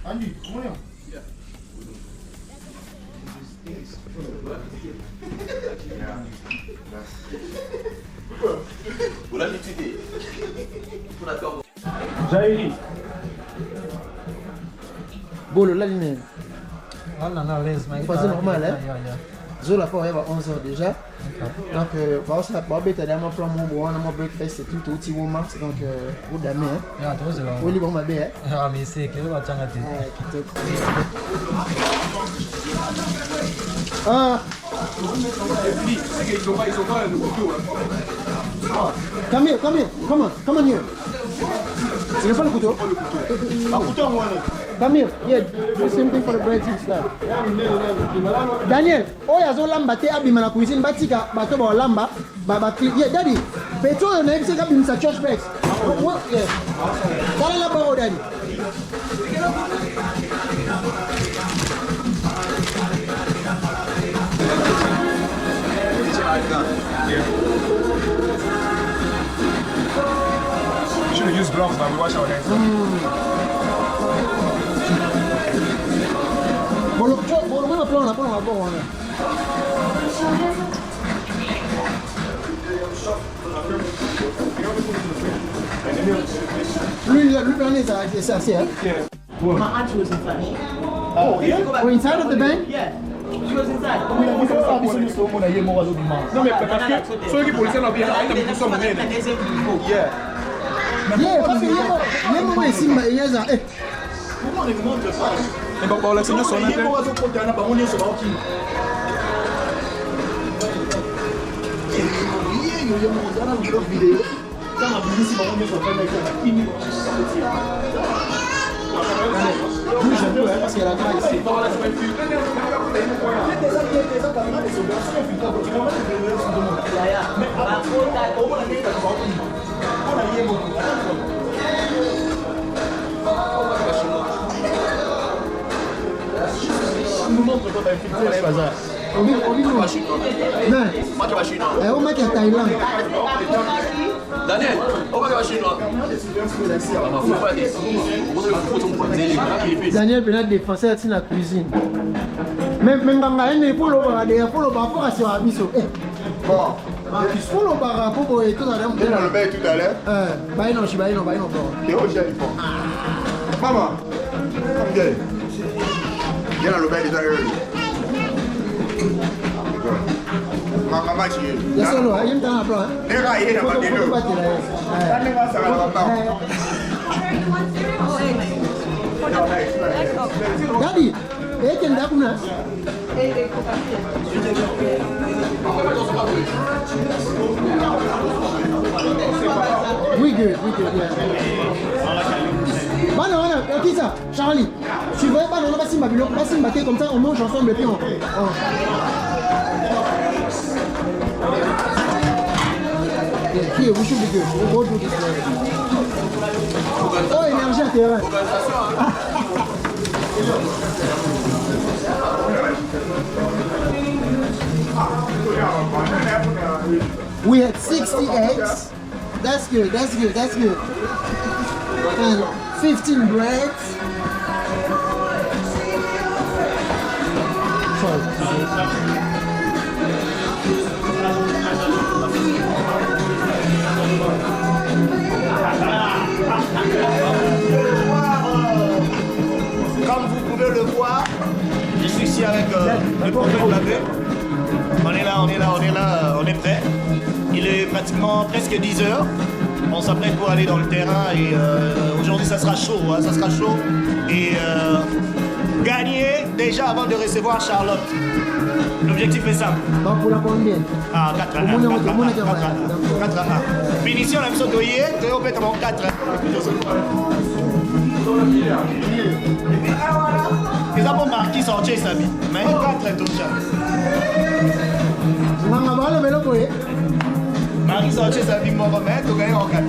Andy, come on. Yeah. Vous l'avez étudié. D'accord. Jairi. Bolo, là, il est. Ah non, non, laisse, mais. C'est normal, hein? Yeah. Zola pour arriver à 11h déjà. Donc, ça va être un plan mon breakfast et tout, tout, woman. Donc, vous d'amener, hein? Yeah, toi, c'est là. Vous libre, ma belle, hein? Ah, mais c'est que va t'en gâter. Ah! Ils sont pas le couteau. Come here, come on here. C'est pas le couteau? Pas couteau, moi. Come here, yeah, the same thing for the bread and stuff. Daniel, oh ya zo lamba te abima na cuisine batika bato ba lamba ba yeah daddy petrol na ebise ka bimisa church bags. What yeah. Dala la ba daddy. We should use gloves, but we wash our hands. Bolo même plan la bon. Lui plan c'est assez hein. My aunt was inside. Oh, yeah? Oh, inside of the bank? Yeah, she was inside. Non, mais parce que ceux qui policiers n'ont bien fait, ils sont menés. Yeah. Yeah, parce que les moments ici, il y a ça. Comment on les montre ça? Et bon, les seigneurs sont là. Parce qu'il y a la grâce ici. On va à Thaïlande. Daniel, on va chinois. Daniel Bernard défenseur de la cuisine. Mais il faut le bar pour assurer la mission. Bon. Il faut le bar pour tout à l'heure. Il y a le bain tout à l'heure. Non. Et où j'ai maman, viens. Viens dans le bain déjà. Maman, tu es. Il y a solo, il y a un temps à plan. Les gars, il y a pas de deux. Ça va pas. Daddy, et quel d'accord là? We good, yeah. Bah non, qui ça? Charlie, tu veux pas, on va s'y battre comme ça, on mange ensemble et puis on... Here, we should be good. We'll go do this later. Oh, énergie à terrain. We had 60 eggs. That's good. And 15 breads. Comme vous pouvez le voir, je suis ici avec le prophète Lavé. On est prêt. Il est pratiquement presque 10 heures. On s'apprête pour aller dans le terrain et aujourd'hui ça sera chaud, hein, ça sera chaud. Et gagner déjà avant de recevoir Charlotte. L'objectif est simple. Pour la combien? Ah, 4 à 1. 4 à 1. Finition la mission de hier, on peut être en 4. Ils ont marqué sortir sa vie. Mais 4 est tout ça. Marie sortir sa vie, mon remède, tu gagnes en 4.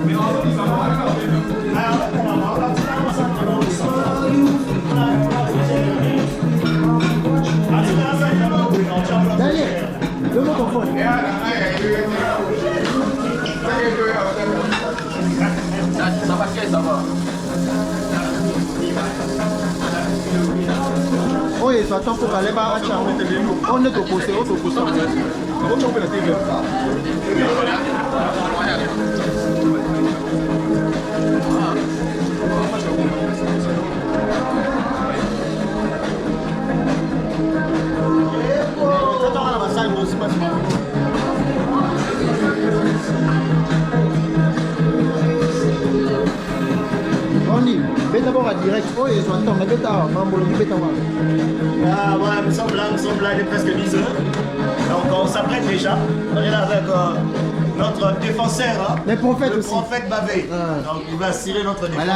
Daniel, donne-moi ton phone. Ça va, ça va. oyo ezwata mpo kaleba atia on est opposé beta bora direct oyo ezwata beta mamboloki beta wana. Voilà, nous sommes là, il est presque 10 heures. Donc on s'apprête déjà. On est là avec notre défenseur, hein, les prophètes le aussi. prophète Bavé. Donc il va assurer notre défense.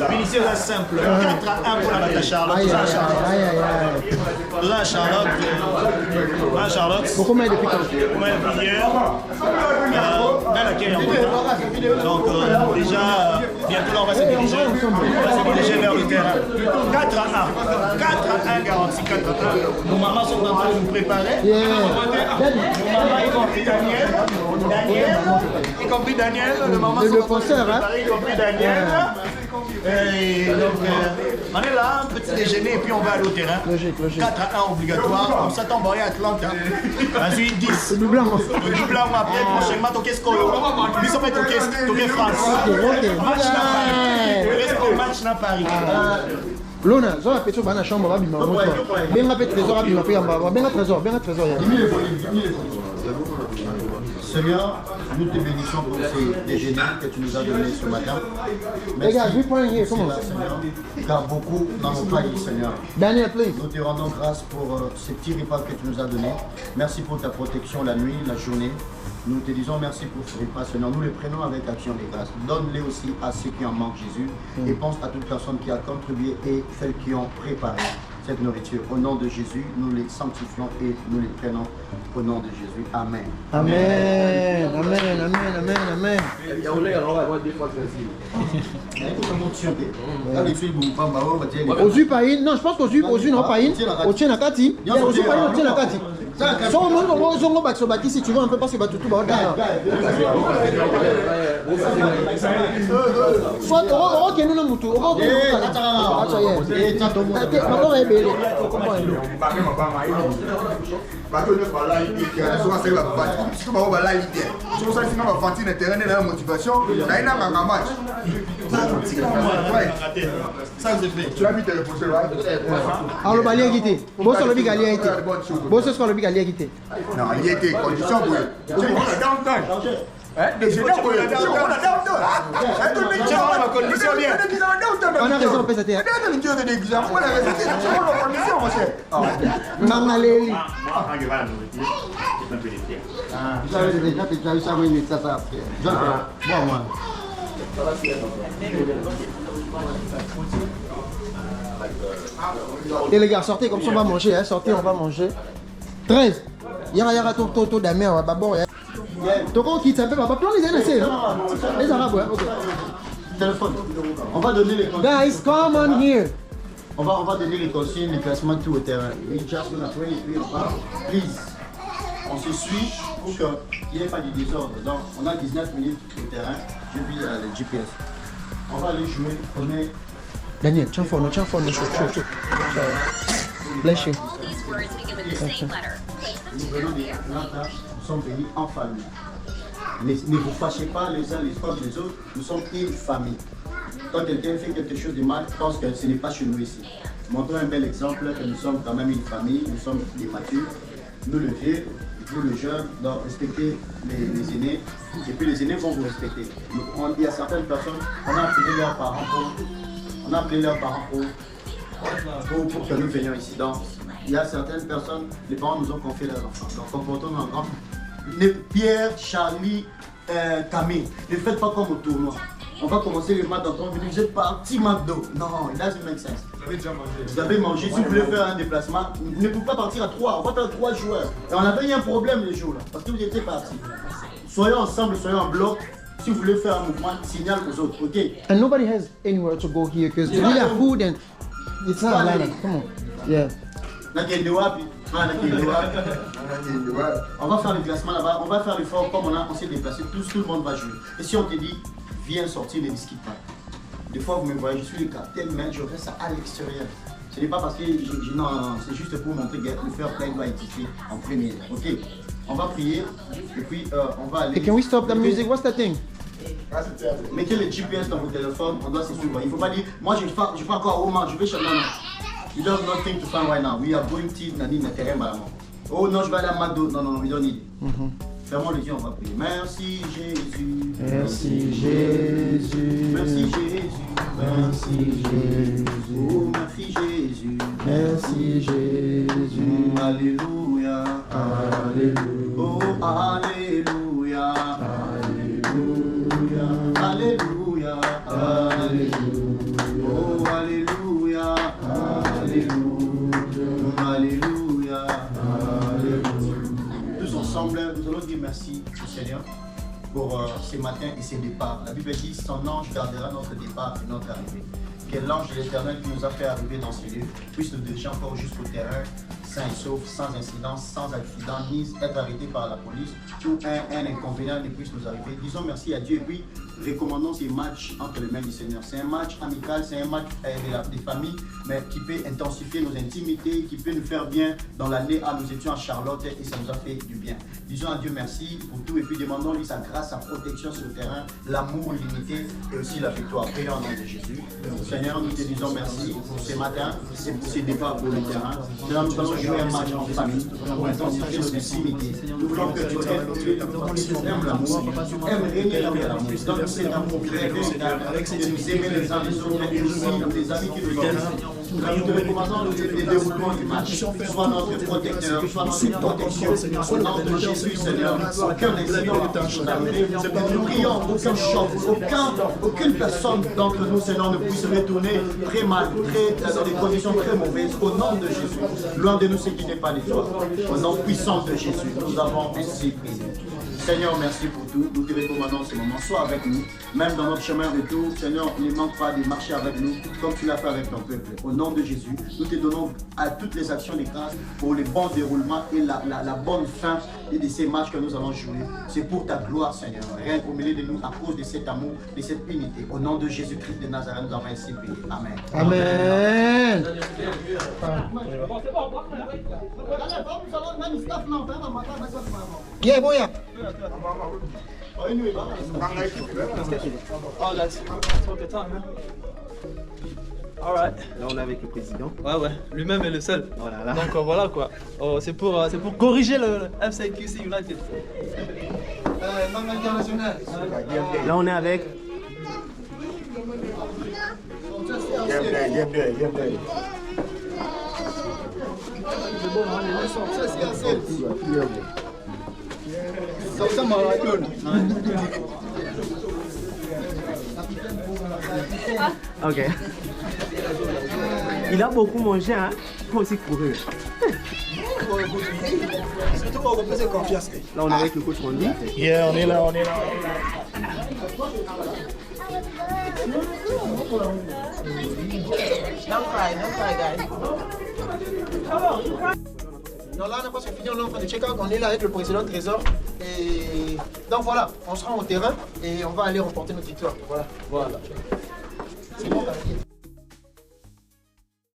Vinicius à simple, 4-1 pour la bataille Charlotte. Tout ça à Charlotte. Tout ça à Charlotte. Pourquoi mais depuis quand? Comment hier. Bel accueil en tout cas. Donc déjà, bientôt là on va se diriger. Vers le terrain. 4-1 garanti 4-1. Nos mamans sont en train de nous préparer. Nos mamans, y compris Daniel, y compris Daniel, le maman sont en train de nous préparer, y compris Daniel. Et donc, on est là, un petit déjeuner, et puis on va aller au terrain. Logique. 4-1 obligatoire. On s'attend à Atlanta. Vas-y, 10. Le doublard. Après, prochainement, qu'est-ce qu'on nous sommes avec France. Match na Paris. Lona, zola peso bana chambre ba bima moto. Benga pe trésor abima pe yamba, benga trésor ya. Seigneur, nous te bénissons pour ces déjeuners que tu nous as donnés ce matin. Merci, Seigneur, car beaucoup n'en ont pas eu, Seigneur. Daniel, please. Nous te rendons grâce pour ces petits repas que tu nous as donnés. Merci pour ta protection la nuit, la journée. Nous te disons merci pour ce repas, Seigneur. Nous les prenons avec action des grâces. Donne-les aussi à ceux qui en manquent, Jésus. Et pense à toute personne qui a contribué et celles qui ont préparé cette nourriture. Au nom de Jésus, nous les sanctifions et nous les prenons au nom de Jésus. Amen. Amen. Ozu païn, non, je pense qu'Ozu non païn. Ozu nakati. Ozu païn, Ozu nakati. Son monde on zongo bakso baki si tu veux un peu parce que batutu ba odana. Soit ok nous na mutu. Ok. Acha ye. Bakora ebele. Bato ne pas là il dit que souvent c'est la batte. Si on va là il dit. Si on s'en fiche on va fantir le terrain et la motivation, là il a un match. Ça c'est fait. Tu as mis tes reposer là. Alors balia quitté. Bosso le bigalia été. Bosso ce qu'on le bigalia quitté. Non, il était condition pour. Tu vois la downtown. Déjà on a downtown. La condition bien. On a raison peut être. On a raison, mon cher. Mangaleli. Et les gars, sortez comme ça, on va manger. Sortez, on va manger. 13. Yara toto d'amé, on va d'abord. Toko quitte un peu, on va plan les NSC. Les Arabes, ok. Téléphone. On va donner les consignes. Guys, come on here. On va donner les consignes, les classements tout au terrain. We just gonna pray, please. On se suit pour qu'il n'y ait pas de désordre. Donc, on a 19 minutes au terrain. Je vis le GPS. On va aller jouer. On est. Daniel, tiens fort, chaud. Bless you. Nous venons de Atlanta, nous sommes venus en famille. Ne vous fâchez pas les uns les contre les autres, nous sommes une famille. Quand quelqu'un fait quelque chose de mal, je pense que ce n'est pas chez nous ici. Montrons un bel exemple que nous sommes quand même une famille, nous sommes des matures, nous le vieux, vous le jeune, donc respectez les aînés, et puis les aînés vont vous respecter. Il y a certaines personnes, on a appelé leurs parents pour que nous venions ici. Donc, il y a certaines personnes, les parents nous ont confié leurs enfants. Donc, comportons-nous en grand. Pierre, Charlie, Camille, ne faites pas comme au tournoi. On va commencer le match d'entrée, vous êtes parti McDo. Non, it doesn't make sense. Vous avez déjà mangé. Vous avez mangé, si vous voulez faire un déplacement, vous ne pouvez pas partir à 3, on va faire 3 joueurs. Et on avait eu un problème les jours là, parce que vous étiez partis. Soyons ensemble, soyons en bloc. Si vous voulez faire un mouvement, signal aux autres, ok? And nobody has anywhere to go here because we have food and it's not Atlanta. Come on. Yeah. On va faire le classement là-bas, on va faire l'effort comme on s'est déplacé, tout le monde va jouer. Et si on te dit, viens sortir, ne discute pas. Des fois vous me voyez, je suis le capitaine, mais je reste à l'extérieur. Ce n'est pas parce que non, c'est juste pour montrer que le fair play doit exister en premier. Ok, on va prier et puis on va aller. Hey, can we stop the music? What's that thing? Mettez le GPS dans vos téléphones, on doit se suivre. Il ne faut pas dire, moi je fais encore au moment, je vais chercher. You don't have nothing to find right now. We are going to Nani Terrain Balamon. Oh non, je vais aller à McDo. Non, we don't need. Fermons les yeux, on va prier. Merci Jésus. Merci Jésus. Merci Jésus. Merci Jésus. Oh, merci Jésus. Merci Jésus. Alléluia. Alléluia. Oh, Alléluia. Alléluia. Alléluia. Alléluia. Oh, Alléluia. Alléluia. Alléluia. Tous ensemble, nous allons dire merci au Seigneur pour ces matins et ces départs. La Bible dit, son ange gardera notre départ et notre arrivée. Que l'ange de l'Éternel qui nous a fait arriver dans ces lieux puisse nous diriger encore jusqu'au terrain, sain et sauf, sans incident, sans accident, ni être arrêté par la police, ou un inconvénient ne puisse nous arriver. Disons merci à Dieu et puis recommandons ces matchs entre les mains du Seigneur. C'est un match amical, c'est un match des familles, mais qui peut intensifier nos intimités, qui peut nous faire bien. Dans l'année à nous étions à Charlotte et ça nous a fait du bien. Disons à Dieu merci pour tout et puis demandons-lui sa grâce, sa protection sur le terrain, l'amour illimité et aussi la victoire. Prions au nom de Jésus. Seigneur, nous te disons merci pour ce matin et pour ces départs pour le terrain. Seigneur, nous allons jouer un match en famille pour intensifier nos intimités. Nous voulons que tu aimes l'amour, tu aimes régner dans l'amour. Donne cet amour clair, de nous aimer les uns les autres et aussi les amis qui nous aiment. Nous te recommandons le déroulement du match. Sois notre protecteur, sois notre protection. Au nom de Jésus, Seigneur, aucun accident ne puisse arriver. Nous prions aucun choc, aucune personne d'entre nous, Seigneur, ne puisse retourner très mal, dans des conditions très mauvaises. Au nom de Jésus, loin de nous ce qui n'est pas de toi. Au nom puissant de Jésus, nous avons ainsi prié. Seigneur, merci pour tout. Nous te recommandons ce moment. Sois avec nous, même dans notre chemin retour. Seigneur, ne manque pas de marcher avec nous, comme tu l'as fait avec ton peuple. Au nom de Jésus, nous te donnons à toutes les actions de grâce pour le bon déroulement et la bonne fin de ces matchs que nous allons jouer. C'est pour ta gloire, Seigneur. Rien au milieu de nous à cause de cet amour, de cette unité. Au nom de Jésus-Christ de Nazareth, nous avons ainsi prié. Amen. Amen. Yeah, boy. Oh, that's okay time, man. All right. Là, on est avec le président. Ouais, lui-même est le seul. Oh là là. Donc voilà quoi. Oh, c'est pour corriger le FCQC United. Langue internationale. Là, on est avec. Ok. Il a beaucoup mangé, hein. Faut aussi courir. Là, on est avec le coach Randy. Yeah, on est là. Don't cry, guys. Non, là, on a presque fini, on est en train de check out. On est là avec le président Trésor. Et donc voilà, on se rend au terrain et on va aller remporter notre victoire. Voilà. C'est bon,